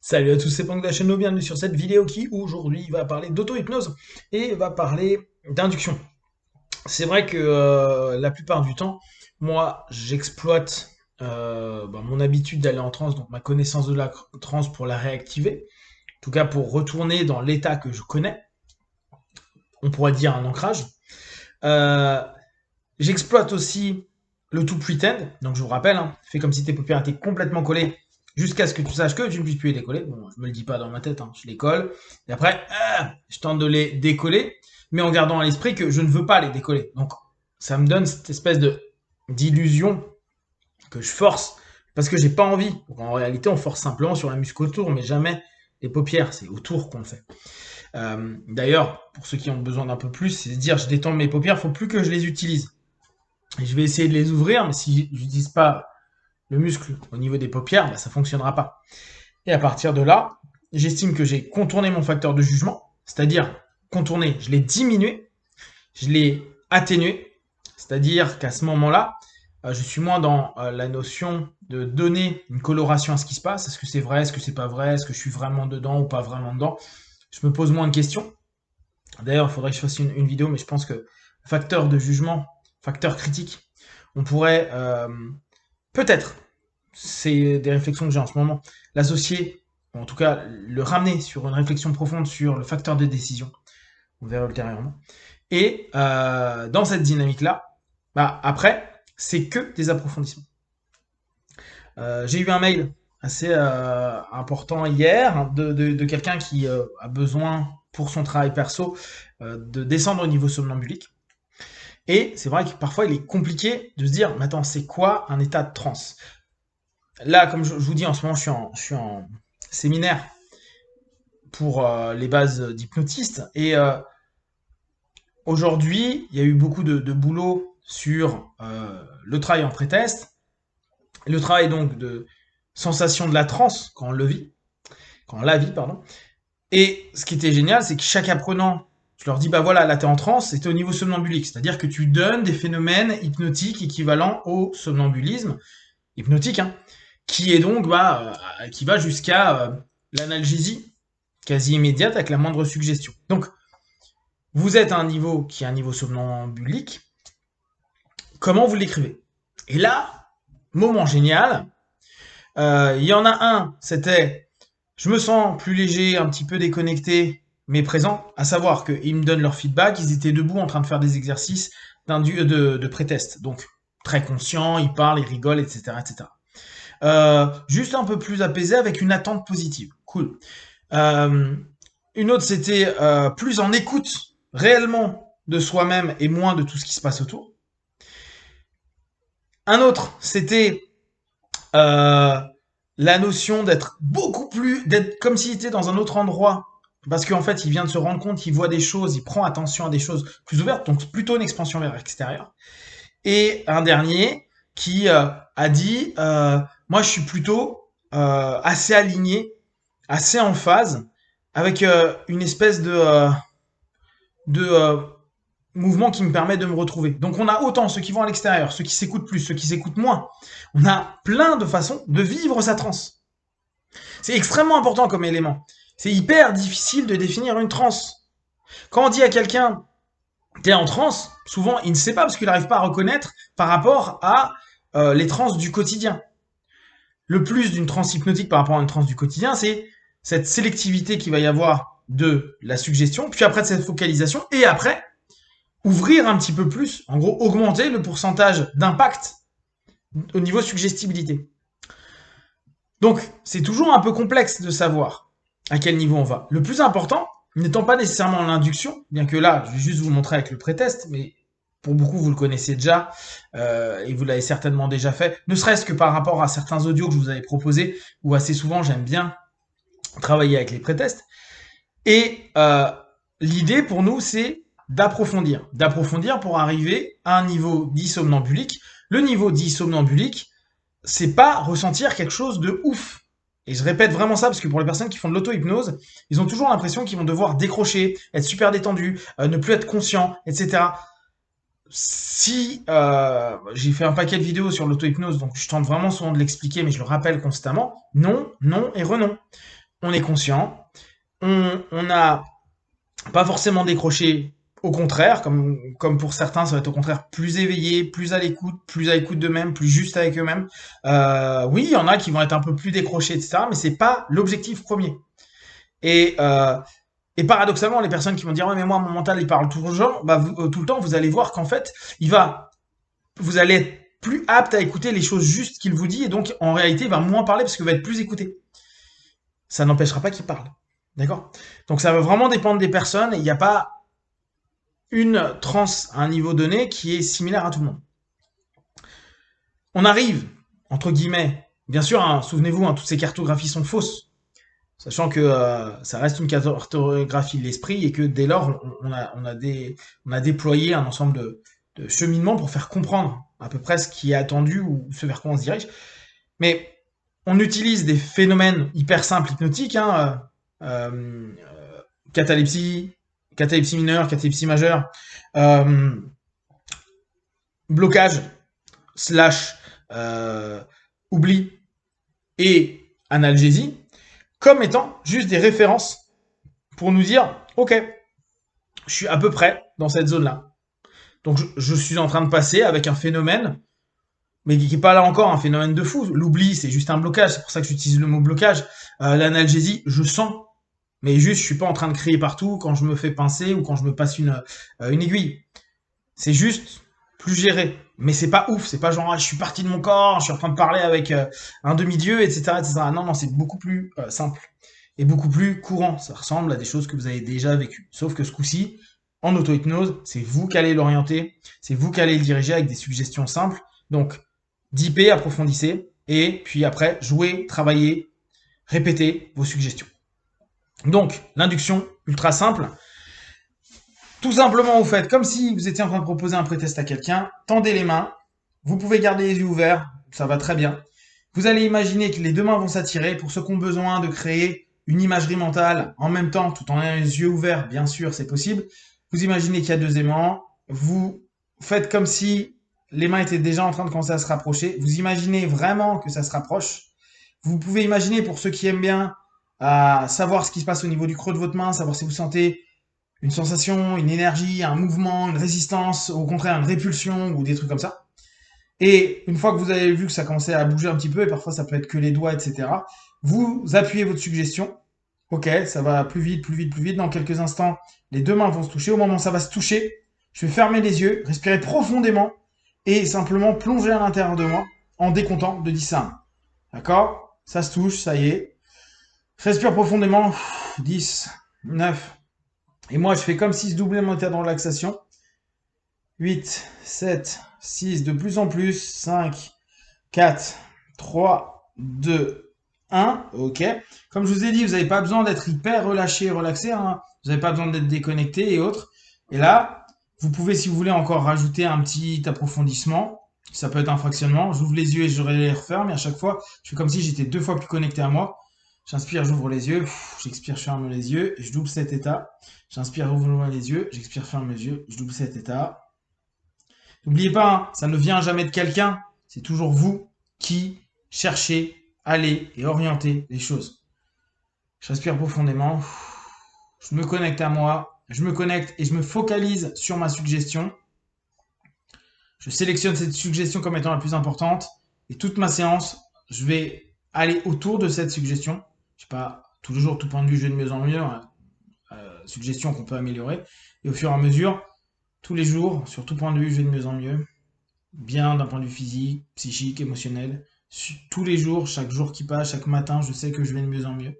Salut à tous, c'est Pank de la chaîne No, bienvenue sur cette vidéo qui aujourd'hui va parler d'auto-hypnose et va parler d'induction. C'est vrai que la plupart du temps, moi j'exploite mon habitude d'aller en transe, donc ma connaissance de la transe pour la réactiver, en tout cas pour retourner dans l'état que je connais, on pourrait dire un ancrage. Euh, J'exploite aussi le to pretend, donc je vous rappelle, hein, fais comme si tes paupières étaient complètement collées jusqu'à ce que tu saches que tu ne puisses plus les décoller. Bon, je me le dis pas dans ma tête, hein, je les colle. Et après, je tente de les décoller, mais en gardant à l'esprit que je ne veux pas les décoller. Donc, ça me donne cette espèce de d'illusion que je force parce que j'ai pas envie. Donc, en réalité, on force simplement sur la muscle autour, mais jamais les paupières. C'est autour qu'on le fait. D'ailleurs, pour ceux qui ont besoin d'un peu plus, c'est de dire je détends mes paupières, faut plus que je les utilise. Et je vais essayer de les ouvrir, mais si je n'utilise pas le muscle au niveau des paupières, bah, ça ne fonctionnera pas. Et à partir de là, j'estime que j'ai contourné mon facteur de jugement, c'est-à-dire contourné, je l'ai diminué, je l'ai atténué, c'est-à-dire qu'à ce moment-là, je suis moins dans la notion de donner une coloration à ce qui se passe. Est-ce que c'est vrai, est-ce que c'est pas vrai, est-ce que je suis vraiment dedans ou pas vraiment dedans. Je me pose moins de questions. D'ailleurs, il faudrait que je fasse une vidéo, mais je pense que facteur de jugement, facteur critique, on pourrait peut-être, c'est des réflexions que j'ai en ce moment, l'associer, ou en tout cas le ramener sur une réflexion profonde sur le facteur de décision. On verra ultérieurement. Et dans cette dynamique-là, bah, après, c'est que des approfondissements. J'ai eu un mail assez important hier de quelqu'un qui a besoin pour son travail perso de descendre au niveau somnambulique. Et c'est vrai que parfois il est compliqué de se dire, mais attends, c'est quoi un état de transe? Là, comme je vous dis, en ce moment, je suis en séminaire pour les bases d'hypnotiste. Et aujourd'hui, il y a eu beaucoup de boulot sur le travail en pré-test, le travail donc de sensation de la transe quand on le vit, quand on la vit, pardon. Et ce qui était génial, c'est que chaque apprenant, je leur dis, bah voilà, là t'es en transe, c'était au niveau somnambulique, c'est-à-dire que tu donnes des phénomènes hypnotiques équivalents au somnambulisme hypnotique, hein, qui est donc qui va jusqu'à l'analgésie quasi immédiate avec la moindre suggestion. Donc, vous êtes à un niveau qui est un niveau somnambulique. Comment vous l'écrivez? Et là, moment génial, il y en a un, c'était je me sens plus léger, un petit peu déconnecté, mais présent, à savoir qu'ils me donnent leur feedback, ils étaient debout en train de faire des exercices de pré-test. Donc, très conscients, ils parlent, ils rigolent, etc. etc. Juste un peu plus apaisé avec une attente positive. Cool. Euh, une autre, c'était plus en écoute réellement de soi-même et moins de tout ce qui se passe autour. Un autre, c'était euh, la notion d'être beaucoup plus, d'être comme s'il était dans un autre endroit. Parce qu'en fait, il vient de se rendre compte, il voit des choses, il prend attention à des choses plus ouvertes, donc plutôt une expansion vers l'extérieur. Et un dernier qui a dit, moi je suis plutôt assez aligné, assez en phase, avec une espèce de mouvement qui me permet de me retrouver. Donc on a autant ceux qui vont à l'extérieur, ceux qui s'écoutent plus, ceux qui s'écoutent moins. On a plein de façons de vivre sa transe. C'est extrêmement important comme élément. C'est hyper difficile de définir une transe. Quand on dit à quelqu'un t'es en transe, souvent il ne sait pas parce qu'il n'arrive pas à reconnaître par rapport à les transes du quotidien. Le plus d'une transe hypnotique par rapport à une transe du quotidien, c'est cette sélectivité qu'il va y avoir de la suggestion, puis après de cette focalisation, et après ouvrir un petit peu plus, en gros augmenter le pourcentage d'impact au niveau suggestibilité. Donc c'est toujours un peu complexe de savoir à quel niveau on va. Le plus important, n'étant pas nécessairement l'induction, bien que là, je vais juste vous montrer avec le pré-test, mais pour beaucoup, vous le connaissez déjà, et vous l'avez certainement déjà fait, ne serait-ce que par rapport à certains audios que je vous avais proposés, où assez souvent, j'aime bien travailler avec les pré-tests. Et l'idée pour nous, c'est d'approfondir pour arriver à un niveau dit somnambulique. Le niveau dit somnambulique, c'est pas ressentir quelque chose de ouf. Et je répète vraiment ça parce que pour les personnes qui font de l'auto-hypnose, ils ont toujours l'impression qu'ils vont devoir décrocher, être super détendus, ne plus être conscients, etc. Si j'ai fait un paquet de vidéos sur l'auto-hypnose, donc je tente vraiment souvent de l'expliquer, mais je le rappelle constamment, non, non et renon. on est conscient, on n'a pas forcément décroché, au contraire, comme pour certains, ça va être au contraire plus éveillé, plus à l'écoute d'eux-mêmes, plus juste avec eux-mêmes. Oui, il y en a qui vont être un peu plus décrochés, etc., mais c'est pas l'objectif premier. Et, euh, et paradoxalement, les personnes qui vont dire ouais, mais moi mon mental il parle tout le temps, bah, tout le temps, vous allez voir qu'en fait, vous allez être plus apte à écouter les choses justes qu'il vous dit, et donc en réalité, il va moins parler parce qu'il va être plus écouté. Ça n'empêchera pas qu'il parle. D'accord. Donc ça va vraiment dépendre des personnes, et il n'y a pas une transe à un niveau donné qui est similaire à tout le monde. On arrive, entre guillemets, bien sûr, hein, souvenez-vous, hein, toutes ces cartographies sont fausses, sachant que ça reste une cartographie de l'esprit et que dès lors, on a déployé un ensemble de cheminements pour faire comprendre à peu près ce qui est attendu ou ce vers quoi on se dirige. Mais on utilise des phénomènes hyper simples hypnotiques, hein, catalepsie, catalepsie mineure, catalepsie majeure, euh, blocage, slash oubli et analgésie, comme étant juste des références pour nous dire, ok, je suis à peu près dans cette zone-là. Donc je suis en train de passer avec un phénomène, mais qui n'est pas là encore un phénomène de fou. L'oubli, c'est juste un blocage, c'est pour ça que j'utilise le mot blocage. L'analgésie, je sens, mais juste, je suis pas en train de crier partout quand je me fais pincer ou quand je me passe une aiguille. C'est juste plus géré. Mais c'est pas ouf, c'est pas genre ah, je suis parti de mon corps, je suis en train de parler avec un demi-dieu, etc., etc. Non, non, c'est beaucoup plus simple et beaucoup plus courant. Ça ressemble à des choses que vous avez déjà vécues. Sauf que ce coup-ci, en auto-hypnose, c'est vous qui allez l'orienter, c'est vous qui allez le diriger avec des suggestions simples. Donc, dipez, approfondissez, et puis après, jouez, travaillez, répétez vos suggestions. Donc, l'induction, ultra simple. Tout simplement, vous faites comme si vous étiez en train de proposer un pré-test à quelqu'un, tendez les mains, vous pouvez garder les yeux ouverts, ça va très bien. Vous allez imaginer que les deux mains vont s'attirer. Pour ceux qui ont besoin de créer une imagerie mentale en même temps, tout en ayant les yeux ouverts, bien sûr, c'est possible. Vous imaginez qu'il y a deux aimants, vous faites comme si les mains étaient déjà en train de commencer à se rapprocher. Vous imaginez vraiment que ça se rapproche. Vous pouvez imaginer, pour ceux qui aiment bien, savoir ce qui se passe au niveau du creux de votre main, savoir si vous sentez une sensation, une énergie, un mouvement, une résistance, au contraire une répulsion ou des trucs comme ça. Et une fois que vous avez vu que ça commençait à bouger un petit peu, et parfois ça peut être que les doigts, etc., vous appuyez votre suggestion. Ok, ça va plus vite, plus vite, plus vite. Dans quelques instants, les deux mains vont se toucher. Au moment où ça va se toucher, je vais fermer les yeux, respirer profondément et simplement plonger à l'intérieur de moi en décomptant de 10 à 1. D'accord? Ça se touche, ça y est. Je respire profondément. 10, 9. Et moi, je fais comme si je doublais mon état de relaxation. 8, 7, 6, de plus en plus. 5, 4, 3, 2, 1. Ok. Comme je vous ai dit, vous n'avez pas besoin d'être hyper relâché et relaxé. Hein. Vous n'avez pas besoin d'être déconnecté et autres. Et là, vous pouvez, si vous voulez, encore rajouter un petit approfondissement. Ça peut être un fractionnement. J'ouvre les yeux et je les referme. Et à chaque fois, je fais comme si j'étais deux fois plus connecté à moi. J'inspire, j'ouvre les yeux. J'expire, je ferme les yeux. Et je double cet état. J'inspire, j'ouvre les yeux. J'expire, ferme les yeux. Je double cet état. N'oubliez pas, hein, ça ne vient jamais de quelqu'un. C'est toujours vous qui cherchez, allez et orientez les choses. Je respire profondément. Je me connecte à moi. Je me connecte et je me focalise sur ma suggestion. Je sélectionne cette suggestion comme étant la plus importante. Et toute ma séance, je vais aller autour de cette suggestion. Je sais pas, toujours tout point de vue, je vais de mieux en mieux. Hein, suggestion qu'on peut améliorer. Et au fur et à mesure, tous les jours, sur tout point de vue, je vais de mieux en mieux. Bien d'un point de vue physique, psychique, émotionnel. Tous les jours, chaque jour qui passe, chaque matin, je sais que je vais de mieux en mieux.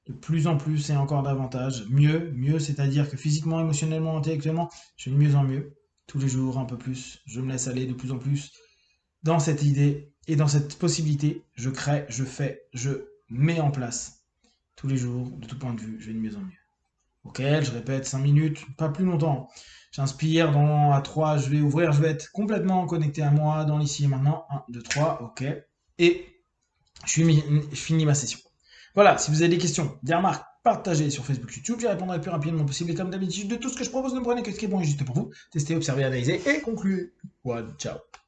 De plus en plus et encore davantage. Mieux, mieux, c'est-à-dire que physiquement, émotionnellement, intellectuellement, je vais de mieux en mieux. Tous les jours, un peu plus. Je me laisse aller de plus en plus dans cette idée et dans cette possibilité. Je crée, je fais, je mets en place. Tous les jours, de tout point de vue, je vais de mieux en mieux. Ok, je répète 5 minutes, pas plus longtemps. J'inspire à 3, je vais ouvrir, je vais être complètement connecté à moi dans l'ici et maintenant. 1, 2, 3, ok. Et je finis ma session. Voilà, si vous avez des questions, des remarques, partagez sur Facebook, YouTube, j'y répondrai le plus rapidement possible. Et comme d'habitude, de tout ce que je propose, ne prenez que ce qui est bon et juste pour vous. Testez, observez, analysez et concluez. One, ciao.